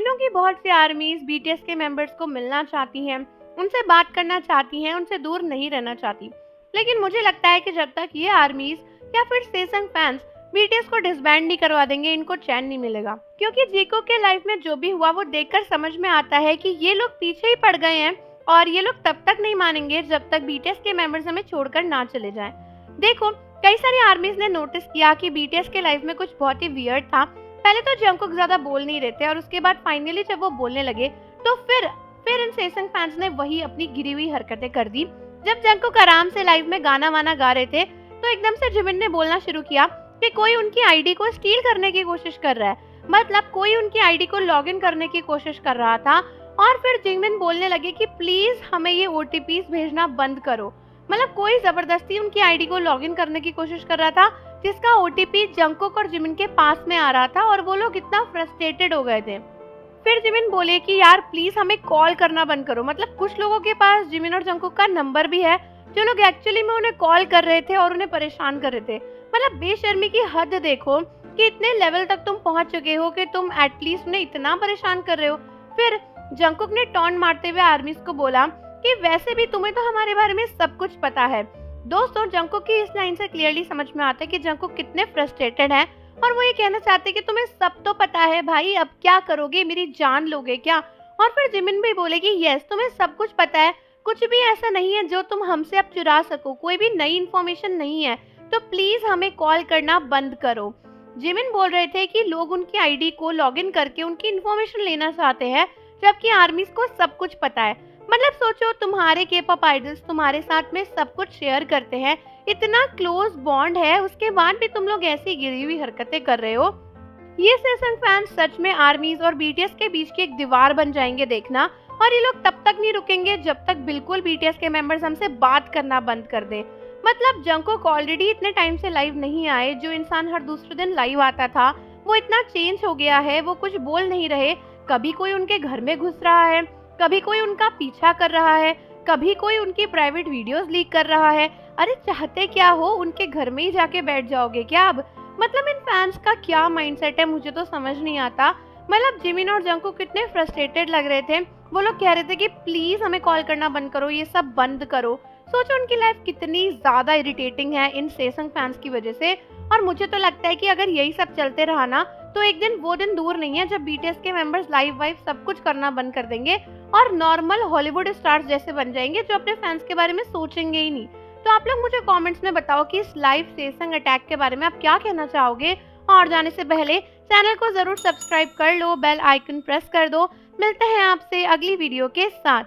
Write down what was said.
I know कि बहुत सी आर्मीज BTS के मेंबर्स को मिलना चाहती हैं, उनसे बात करना चाहती हैं, उनसे दूर नहीं रहना चाहती। लेकिन मुझे लगता है कि जब तक ये आर्मीज या फिर सेसंग फैंस बीटीएस को डिसबैंड नहीं करवा देंगे, इनको चैन नहीं मिलेगा। क्योंकि जीको के लाइफ में जो भी हुआ वो देखकर समझ में आता है कि ये लोग पीछे ही पड़ गए हैं और ये लोग तब तक नहीं मानेंगे जब तक बीटीएस के मेंबर्स हमें छोड़कर ना चले जाएं। देखो, कई सारी आर्मीज ने नोटिस किया कि बीटीएस के लाइफ में कुछ बहुत ही वियर्ड था। पहले तो जंगकुक ज्यादा बोल नहीं रहे थे और उसके बाद फाइनली जब वो बोलने लगे तो फिर इन सेसंग फैंस ने वही अपनी गिरी हुई हरकतें कर दी। जब जंगकुक आराम से लाइव में गाना वाना गा रहे थे तो एकदम से जिमिन ने बोलना शुरू किया कि कोई उनकी आईडी को स्टील करने की कोशिश कर रहा है, मतलब कोई उनकी आईडी को लॉगिन करने की कोशिश कर रहा था। और फिर जिमिन बोलने लगे कि प्लीज हमें ये ओटीपीज भेजना बंद करो। मतलब कोई जबरदस्ती उनकी आईडी को लॉगिन करने की कोशिश कर रहा था जिसका ओटीपी जंगकुक और जिमिन के पास में आ रहा था और वो लोग इतना फ्रस्ट्रेटेड हो गए थे। फिर जिमिन बोले कि यार प्लीज हमें कॉल करना बंद करो। मतलब कुछ लोगों के पास जिमिन और जंगकुक का नंबर भी है जो लोग एक्चुअली में उन्हें कॉल कर रहे थे और उन्हें परेशान कर रहे थे। मतलब बेशर्मी की हद देखो कि इतने लेवल तक तुम पहुंच चुके हो कि तुम एटलीस्ट उन्हें इतना परेशान कर रहे हो। फिर जंगकुक ने टॉन्ट मारते हुए आर्मीज को बोला कि वैसे भी तुम्हें तो हमारे बारे में सब कुछ पता है। दोस्तों, जंगकुक की इस लाइन से क्लियरली समझ में आता है कि जंगकुक कितने फ्रस्ट्रेटेड हैं और वो ये कहना चाहते हैं कि तुम्हें सब तो पता है भाई, अब क्या करोगे, मेरी जान लोगे क्या। और फिर जिमिन भी बोले कि यस, तुम्हें सब कुछ पता है, कुछ भी ऐसा नहीं है जो तुम हमसे अब चुरा सको, कोई भी नई इन्फॉर्मेशन नहीं है, तो प्लीज हमें कॉल करना बंद करो। जिमिन बोल रहे थे कि लोग उनकी आईडी को लॉगिन करके उनकी इन्फॉर्मेशन लेना चाहते हैं जबकि आर्मीज को सब कुछ पता है। मतलब सोचो, तुम्हारे के-पॉप आइडल्स तुम्हारे साथ में सब कुछ शेयर करते हैं, इतना क्लोज बॉन्ड है, उसके बाद भी तुम लोग ऐसी गिरी हुई हरकतें कर रहे हो। ये सेसंग फैंस सच में आर्मीज और बीटीएस के बीच की एक दीवार बन जाएंगे देखना। और ये लोग तब तक नहीं रुकेंगे जब तक बिल्कुल बीटीएस के मेंबर्स हमसे बात करना बंद कर दें। मतलब जंगकुक ऑलरेडी इतने टाइम से लाइव नहीं आए, जो इंसान हर दूसरे दिन लाइव आता था वो इतना चेंज हो गया है, वो कुछ बोल नहीं रहे। कभी कोई उनके घर में घुस रहा है, कभी कोई उनका पीछा कर रहा है, कभी कोई उनकी प्राइवेट वीडियोस लीक कर रहा है। अरे चाहते क्या हो, उनके घर में ही जाके बैठ जाओगे क्या अब? मतलब इन फैंस का क्या माइंडसेट है, मुझे तो समझ नहीं आता। मतलब जिमिन और जंगकुक कितने फ्रस्ट्रेटेड लग रहे थे। वो लोग कह रहे थे कि प्लीज हमें कॉल करना बंद करो, ये सब बंद करो। सोचो उनकी लाइफ कितनी ज्यादा इरिटेटिंग है इन सेसंग फैंस की वजह से। और मुझे तो लगता है कि अगर यही सब चलते रहा ना तो एक दिन वो दिन दूर नहीं है जब बीटीएस के मेंबर्स लाइव वाइव सब कुछ करना बंद कर देंगे और नॉर्मल हॉलीवुड स्टार्स जैसे बन जाएंगे जो अपने फैंस के बारे में सोचेंगे ही नहीं। तो आप लोग मुझे कमेंट्स में बताओ कि इस लाइव सेसंग अटैक के बारे में आप क्या कहना चाहोगे। और जाने से पहले चैनल को जरूर सब्सक्राइब कर लो, बेल आइकन प्रेस कर दो। मिलते हैं आपसे अगली वीडियो के साथ।